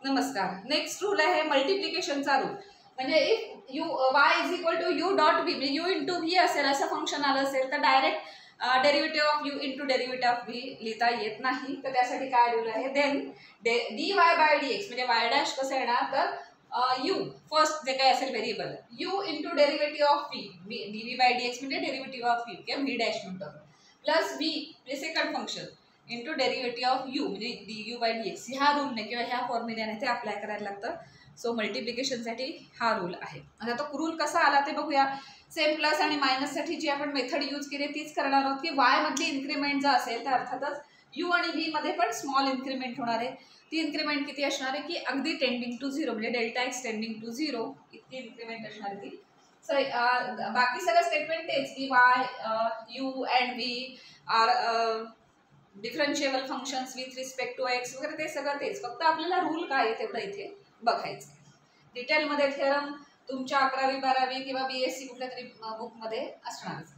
नमस्कार. Next rule आहे मल्टिप्लिकेशनचा रूल. म्हणजे if u y is equal to u dot v, म्हणजे यू इंटू व्ही असेल असं फंक्शन आलं असेल तर direct derivative of u into derivative of v लिहिता येत नाही. तर त्यासाठी काय रूल आहे, then d y by D x म्हणजे वाय डॅश कसं येणार तर यू फर्स्ट जे काही असेल variable u into derivative of v d v by D x म्हणजे डेरिव्हेटिव्ह ऑफ यू किंवा व्ही डॅश म्हणतो प्लस व्ही म्हणजे second function into derivative of U म्हणजे D U by D X. ह्या रूलने किंवा ह्या फॉर्म्युल्याने ते अप्लाय करायला लागतं. सो मल्टिप्लिकेशनसाठी हा रूल आहे. आता तो रूल कसा आला ते बघूया. सेम प्लस आणि मायनससाठी जी आपण मेथड यूज केली तीच करणार आहोत की वाय मधली इन्क्रीमेंट जर असेल तर अर्थातच यू आणि व्ही मध्ये पण स्मॉल इन्क्रीमेंट होणार आहे. ती इन्क्रीमेंट किती असणार आहे की अगदी टेंडिंग टू झिरो म्हणजे delta x tending to zero इतकी इन्क्रीमेंट असणार ती. सो बाकी सगळं स्टेटमेंट तेच की Y U and V are differentiable functions with respect to X वगैरे ते सगळं तेच, फक्त आपल्याला रूल काय आहे तेवढं इथे बघायचं. डिटेलमध्ये थेरम तुमच्या 11वी 12वी किंवा BSc कुठल्या तरी बुकमध्ये असणारच.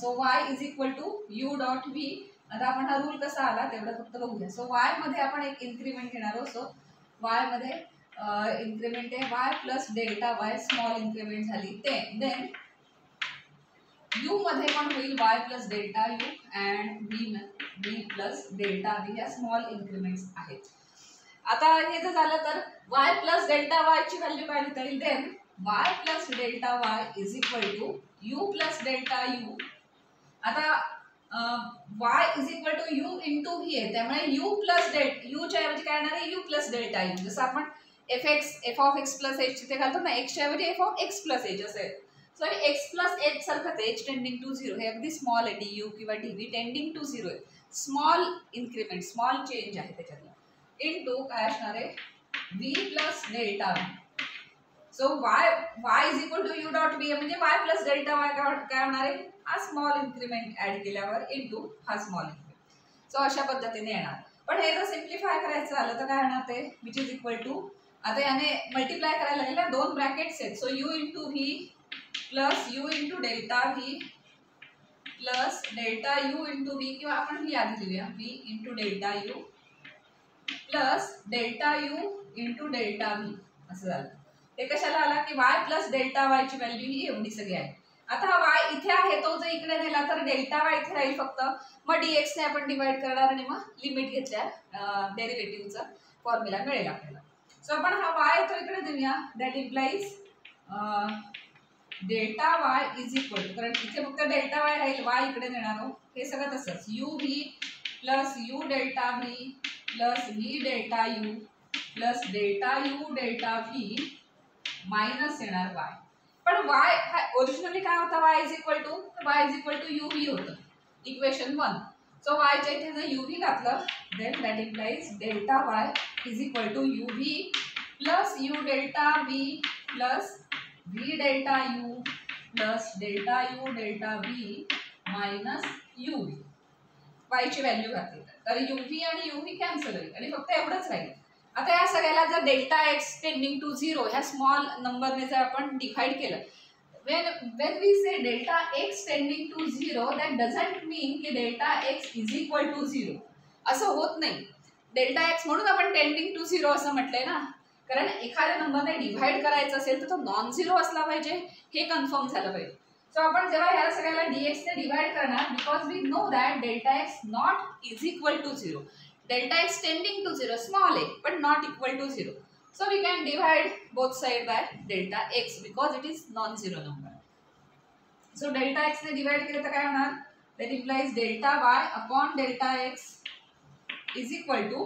So y is equal to u dot v. आता आपण हा रूल कसा आला तेवढं फक्त बघूया. सो वाय मध्ये आपण एक इन्क्रीमेंट घेणार आहोत. सो वाय मध्ये इन्क्रीमेंट आहे Y plus delta Y, small increment झाली. देन यू मध्ये पण होईल Y plus delta U and V plus delta V, या स्मॉल इन्क्रीमेंट्स आहेत. आता हे जर झालं तर वाय प्लस डेल्टा वाय ची व्हॅल्यू काय लिहिता येईल, then Y plus delta Y is equal to U plus delta U. आता Y is equal to U into V आहे, त्यामुळे यू प्लस यूच्या ऐवजी काय येणार आहे यू प्लस डेल्टा यू. जसं आपण f of x plus h तिथे घालतो ना, एक्सच्या ऐवजी f of x plus h असेल. सो एक्स प्लस एच सारखंच एच टेंडिंग टू झिरो, हे अगदी स्मॉल आहे डी यू किंवा d v tending to zero आहे. स्मॉल इन्क्रीमेंट स्मॉल चेंज आहे त्याच्यातलं. इंटू काय असणार आहे v plus delta v. So y is equal to u dot v म्हणजे वाय प्लस डेल्टा वाय काय होणार आहे हा स्मॉल इन्क्रीमेंट ऍड केल्यावर इंटू हा स्मॉल इन्क्रीमेंट. सो अशा पद्धतीने येणार. पण हे जर सिम्प्लिफाय करायचं झालं तर काय होणार ते विच इज इक्वल टू, आता याने मल्टिप्लाय करायला लागेल ना, दोन ब्रॅकेट्स आहेत. So you into V plus you into delta v plus delta you into V, किंवा आपण व्ही आधी लिहूया V into delta u plus delta you into delta V असं झालं. ते कशाला आला की वाय प्लस डेल्टा वाय ची व्हॅल्यू ही एवढी सगळी आहे. आता हा वाय इथे आहे तो जर इकडे नेला तर डेल्टा वाय इथे राहील फक्त. मग dx ने आपण डिवाइड करणार आणि मग लिमिट घेतल्या डेरिव्हेटिव्हचा फॉर्म्युला मिळेल आपल्याला. सो आपण हा वाय तो इकडे देऊया, that implies delta Y is equal to, कारण इथे फक्त डेल्टा वाय राहील, वाय इकडे देणार आहोत. हे सगळं तसंच u v plus u delta v plus v delta u plus delta u delta v minus येणार वाय. पण वाय हा ओरिजिनली काय होता y is equal to u v होतं इक्वेशन 1. सो वायच्या इथे जर यू व्ही घातलं then that implies delta Y is equal to u v plus u delta v plus v delta u plus delta u delta v minus u V. वायची value घातली तर u v आणि u v cancel होईल आणि फक्त एवढंच राहील. आता या सगळ्याला जर delta x tending to zero ह्या स्मॉल नंबरने जर आपण डिवाइड केलं, when we say delta x tending to 0 that doesn't mean की delta x is equal to 0 असं होत नाही. डेल्टा एक्स म्हणून आपण टेंडिंग टू झिरो असं म्हटलंय ना, कारण एखाद्या नंबरने डिव्हाइड करायचं असेल तर तो नॉन झिरो असला पाहिजे हे कन्फर्म झालं पाहिजे. सो आपण जेव्हा ह्या सगळ्याला dx ने डिवाइड करणार, because we know that delta x not is equal to zero, delta x tending to zero small आहे पण not equal to zero. So we can divide both side by delta x because it is non-zero number. So delta x ने divide केलं तर काय होणार, that implies delta y upon delta x is equal to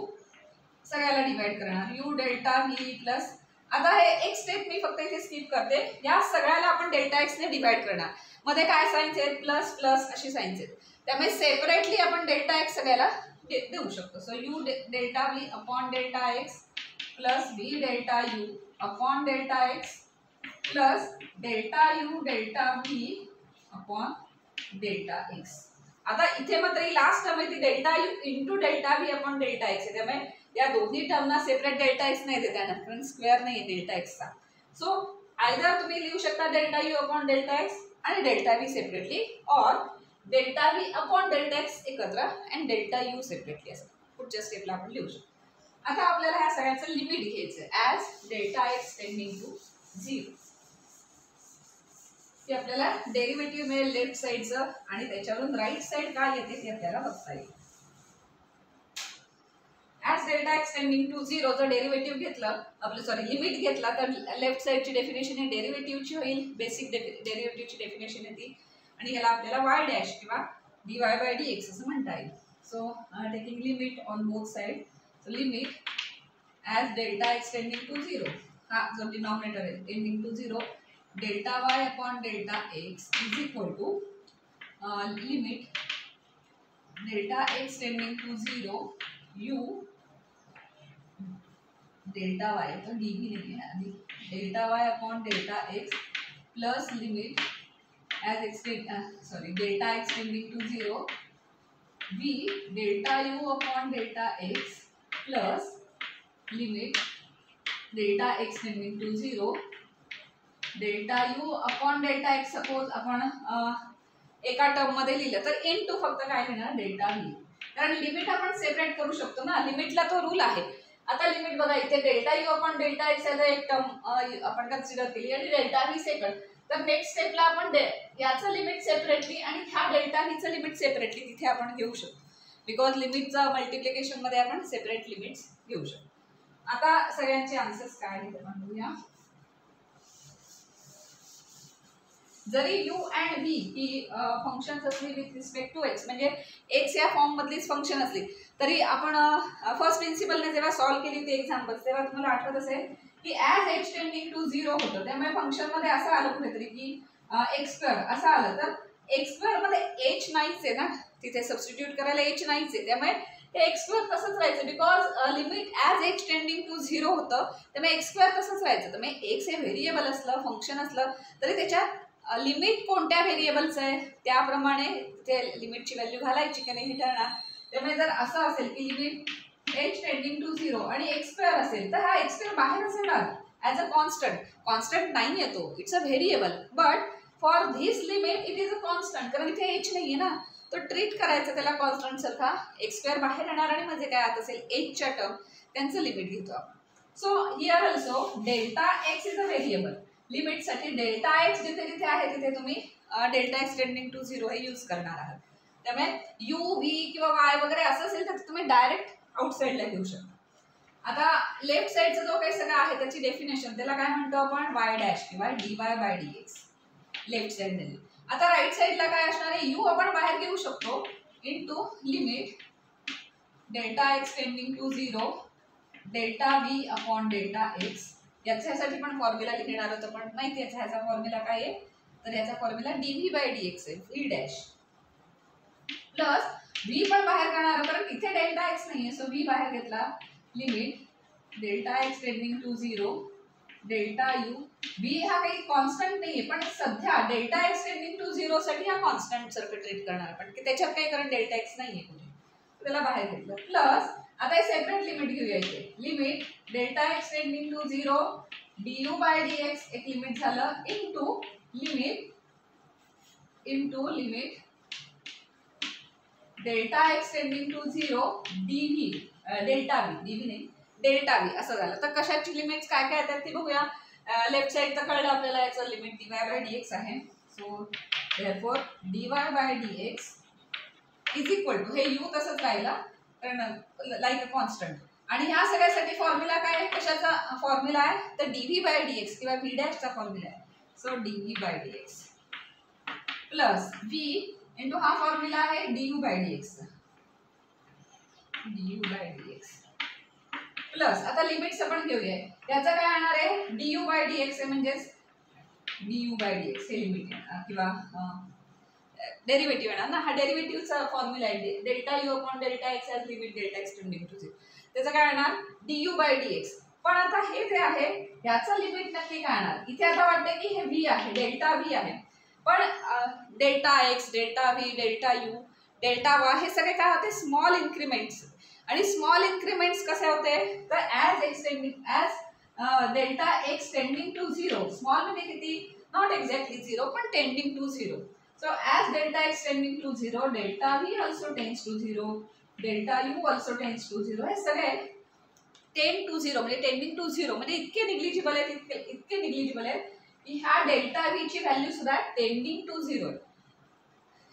सगळ्याला divide करणार u delta v plus. आता हे एक स्टेप मी फक्त इथे स्किप करते. या सगळ्याला आपण डेल्टा एक्स ने डिवाइड करणार, मध्ये काय साइन्स आहेत प्लस प्लस अशी साइन्स आहेत, त्यामुळे सेपरेटली आपण डेल्टा एक्स सगळ्याला देऊ शकतो. So u delta v upon delta x plus v delta u upon delta x plus delta u delta V upon delta x. आता इथे मात्र लास्ट टर्म आहे ती delta U into delta V upon delta x आहे, त्यामुळे या दोन्ही टर्मना separate delta x नाही देता येणार कारण स्क्वेअर नाही आहे डेल्टा एक्सचा. सो आयदर तुम्ही लिहू शकता delta u upon delta x आणि डेल्टा व्ही सेपरेटली, और delta V upon delta x एकत्र अँड डेल्टा यू सेपरेटली असं पुढच्या स्टेपला आपण लिहू शकतो. आता आपल्याला ह्या सगळ्याचं लिमिट घ्यायचं as delta x tending to 0. की आपल्याला डेरिव्हेटिव्ह मिळेल लेफ्ट साईडचं आणि त्याच्यावरून राईट साईड काय येते ते आपल्याला बघता येईल. As delta x tending to 0 जर डेरिव्हेटिव्ह घेतलं आपलं लिमिट घेतला तर लेफ्ट साईडची डेफिनेशन ही डेरिव्हेटिव्हची होईल. बेसिक डेरिव्हेटिव्हची डेफिनेशन आहे ती आणि ह्याला आपल्याला वाय डॅश किंवा dy by dx असं म्हणता येईल. So taking limit on both side. So limit as delta x tending to 0 हा जो डिनॉमिनेटर आहे tending to 0 delta y upon delta x is equal to limit delta x tending to 0 u delta y तो d भी नहीं है अभी delta y upon delta x plus limit as delta x tending to 0 v delta u upon delta x plus limit delta x tending to 0 delta u upon delta x. Suppose आपण एका term मध्ये लिहिलं तर into फक्त काय लिहिणार delta v, कारण limit आपण सेपरेट करू शकतो ना, लिमिटला तो रूल आहे. आता लिमिट बघा इथे delta u upon delta x एक टर्म आपण कन्सिडर केली आणि डेल्टा v सेकंड. तर नेक्स्ट स्टेपला आपण याचं लिमिट सेपरेटली आणि ह्या डेल्टा व्हीचं लिमिट सेपरेटली तिथे आपण घेऊ शकतो, बिकॉज लिमिटचा मल्टिप्लिकेशन मध्ये आपण सेपरेट लिमिट्स घेऊ शकतो. आता सगळ्यांचे आन्सर्स काय आहेत आपण बघूया. जरी u and v he functions असली विथ रिस्पेक्ट टू x म्हणजे x या फॉर्म मधलीच फंक्शन असली तरी आपण फर्स्ट प्रिन्सिपलने जेव्हा सॉल्व्ह केली ती एक्झाम्पल तेव्हा तुम्हाला आठवत असेल की ॲज एच टेंडिंग टू 0 होतं, त्यामुळे फंक्शन मध्ये असं आलं कुठेतरी की एक्स स्क्वेअर असं आलं तर एक्स स्क्वेअर मध्ये एच नाहीच आहे ना, तिथे सबस्टिट्यूट करायला एच नाहीच आहे, त्यामुळे हे एक्स स्क्वेअर तसंच राहायचं because limit as h tending to 0 होतं, त्यामुळे एक्स स्क्वेअर तसंच राहायचं. त्यामुळे एक्स हे व्हेरिएबल असलं फंक्शन असलं तरी त्याच्यात लिमिट कोणत्या व्हेरिएबलचं आहे त्याप्रमाणे ते लिमिटची व्हॅल्यू घालायची की नाही हे ठरणार. त्यामुळे जर असं असेल की लिमिट एच टेंडिंग टू 0 आणि एक्स स्क्वेअर असेल तर हा एक्स स्क्वेअर बाहेर असेल ॲज अ कॉन्स्टंट नाही येतो, it's a variable, but for this limit it is a constant, कारण इथे एच नाही आहे ना, तो ट्रीट करायचं त्याला कॉन्स्टंट सारखा. एक्स स्क्वेअर बाहेर येणार आणि म्हणजे काय आत असेल एचच्या टर्म त्यांचं लिमिट घेतो आपण. So here also delta x is a variable, लिमिटसाठी डेल्टा एक्स जिथे जिथे आहे तिथे तुम्ही डेल्टा एक्स टेंडिंग टू 0 हे यूज करणार आहात. त्यामुळे यू व्ही किंवा वाय वगैरे असं असेल तर तुम्ही डायरेक्ट आउटसाइडला घेऊ शकता. आता लेफ्ट साइडचा जो काही सगळं आहे त्याची डेफिनेशन त्याला काय म्हणतो आपण वाय डॅश किंवा dy by dx left side दिली. आता राईट साइडला काय असणार आहे u आपण बाहेर घेऊ शकतो into limit delta x tending to 0 delta v upon delta x. याच्यासाठी पण फॉर्म्युला लिहिणार होतं पण माहिती आहे ह्याचा फॉर्म्युला काय आहे तर याचा फॉर्म्युला dv बाय dx आहे v डॅश प्लस v पण बाहेर काढणार कारण इथे डेल्टा एक्स नाहीये, सो v बाहेर घेतला limit delta x tending to 0 delta u. v हा काही कॉन्स्टंट नाहीये पण सध्या डेल्टा एक्स टेंडिंग टू 0 साठी हा कॉन्स्टंट सारखं ट्रीट करणार पण की त्याच्यात काही कारण डेल्टा एक्स नाहीये कुठे, त्याला बाहेर घेतलं. प्लस आता हे सेपरेट लिमिट घेऊया इथे limit delta x tending to 0 du by dx एक लिमिट झालं into limit delta x tending to 0 dv delta v असं झालं. तर कशाची लिमिट्स काय काय येतात ते बघूया. लेफ्ट साइडचं कळलं आपल्याला याचं लिमिट dy बाय dx आहे. So therefore dy by dx is equal to हे u तसंच राहिलं कारण लाईक अ कॉन्स्टंट आणि ह्या सगळ्यासाठी फॉर्म्युला काय आहे कशाचा फॉर्म्युला आहे तर dv बाय dx किंवा v डॅशचा फॉर्म्युला आहे. So dv by dx plus v into हा फॉर्म्युला आहे du बाय dx प्लस आता लिमिट्स आपण घेऊया. त्याचं काय येणार आहे du बाय dx आहे म्हणजेच du बाय dx हे लिमिट किंवा डेरिव्हेटिव्ह येणार ना, हा डेरिव्हेटिव्हचा फॉर्म्युला आहे delta u upon delta x as limit delta x tending to 0. त्याचं काय येणार du बाय dx. पण आता हे जे आहे याचं लिमिट नक्की काय येणार इथे आता वाटतं की हे v आहे डेल्टा v आहे पण delta x delta V delta u delta Y हे सगळे काय होते स्मॉल इन्क्रीमेंट्स आणि स्मॉल इन्क्रीमेंट्स कसे होते तर as delta x tending to 0 small म्हणजे किती नॉट एक्झॅक्टली 0 पण tending to 0. So as delta x tending to 0 delta v also tends to 0 delta u also tends to 0 हे सगळे टेन टू झिरो म्हणजे टेंडिंग टू झिरो म्हणजे इतके negligible आहेत, इतके निग्लिजिबल आहेत की ह्या डेल्टा व्ही ची व्हॅल्यू सुद्धा टेंडिंग टू झिरो आहे.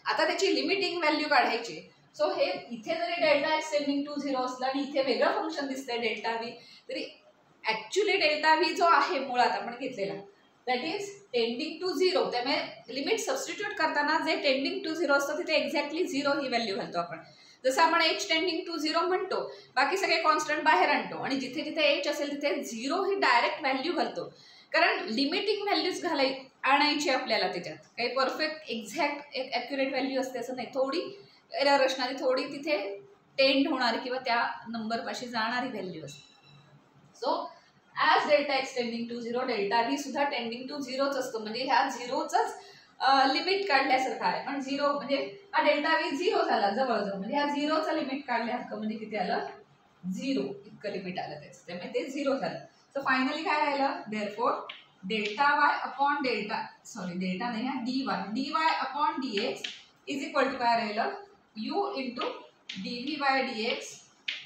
आता त्याची लिमिटिंग व्हॅल्यू काढायची. सो हे इथे जरी delta x tending to zero असला आणि इथे वेगळं फंक्शन दिसतंय डेल्टा व्ही, तरी ऍक्च्युली डेल्टा व्ही जो आहे मुळात आपण घेतलेला that is tending to zero. त्यामुळे लिमिट सबस्टिट्यूट करताना जे टेंडिंग टू झिरो असतं तिथे एक्झॅक्टली झिरो ही व्हॅल्यू घालतो आपण. जसं आपण एच टेंडिंग टू झिरो म्हणतो, बाकी सगळे कॉन्स्टंट बाहेर आणतो आणि जिथे जिथे एच असेल तिथे झिरो ही डायरेक्ट व्हॅल्यू घालतो. कारण लिमिटिंग व्हॅल्यूज आणायची आपल्याला, त्याच्यात काही परफेक्ट एक्झॅक्ट एक ॲक्युरेट व्हॅल्यू असते असं नाही, थोडी एरर असणारी, थोडी तिथे टेंड होणारी किंवा त्या नंबरपाशी जाणारी व्हॅल्यू असते. So as delta x tending to zero, delta v सुद्धा टेंडिंग टू झिरोच असतो. म्हणजे ह्या झिरोचंच लिमिट काढल्यासारखं आहे. पण झिरो म्हणजे हा डेल्टा व्ही झिरो झाला जवळजवळ, म्हणजे ह्या झिरोचं लिमिट काढल्यासारखं म्हणजे किती आलं, झिरो इतकं लिमिट आलं त्याचं, त्यामुळे ते झिरो झालं. सो फायनली काय राहिलं, therefore delta y upon delta delta नाही हा dy upon dx is equal to काय राहिलं, u into dv by dx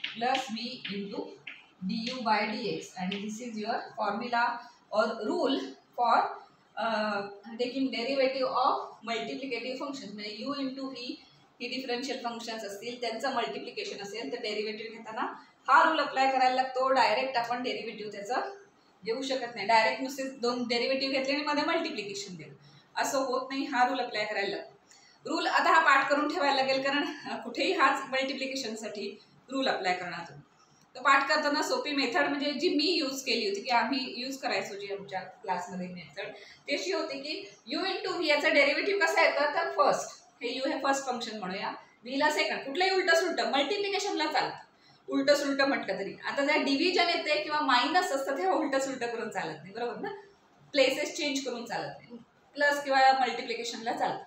plus v into du by dx. आणि दिस इज युअर फॉर्म्युला और rule for taking derivative of multiplicative function. म्हणजे u into v ही differential functions असतील, त्यांचं multiplication असेल तर डेरिव्हेटिव्ह घेताना हा रूल अप्लाय करायला लागतो. डायरेक्ट आपण डेरिव्हेटिव्ह त्याचं घेऊ शकत नाही. डायरेक्ट नुसते दोन डेरिव्हेटिव्ह घेतले आणि मध्ये मल्टिप्लिकेशन दिलं असं होत नाही. हा रूल अप्लाय करायला लागतो. रूल आता हा पाठ करून ठेवायला लागेल, कारण कुठेही हाच मल्टिप्लिकेशनसाठी रूल अप्लाय करणार. तो पाठ करताना सोपी मेथड म्हणजे जी मी यूज केली होती, की आम्ही यूज करायचो जी आमच्या क्लासमध्ये मेथड, ती अशी होती की यू इंटू व्ही याचा डेरिव्हेटिव्ह कसा येतं, तर फर्स्ट हे यू हे फर्स्ट फंक्शन म्हणूया, व्हीला सेकंड, कुठलंही उलटं सुलटं मल्टिप्लिकेशनला चालतं, उलटं सुलटं म्हटलं तरी. आता जर डिव्हिजन येते किंवा मायनस असतं तेव्हा उलटं सुलटं करून चालत नाही, बरोबर ना, प्लेसेस चेंज करून चालत नाही, प्लस किंवा मल्टिप्लिकेशनला चालतं.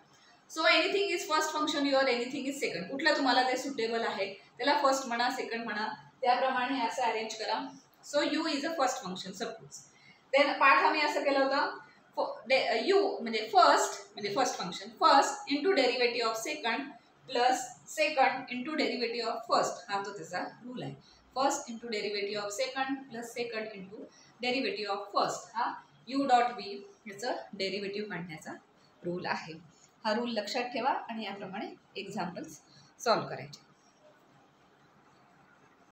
So anything is first function your, anything is second, कुठलं तुम्हाला जे सुटेबल आहे त्याला फर्स्ट म्हणा सेकंड म्हणा, त्याप्रमाणे असं अरेंज करा. So u is a first function suppose. Then पाठ आम्ही असं केलं होतं, यू म्हणजे first function, first into derivative of second plus second into derivative of first, हा तो त्याचा रूल आहे. First into derivative of second plus second into derivative of first, हा यू डॉट व्ही याचं डेरिव्हेटिव्ह काढण्याचा रूल आहे. हा रूल लक्षात ठेवा आणि याप्रमाणे एक्झाम्पल्स सॉल्व्ह करायचे.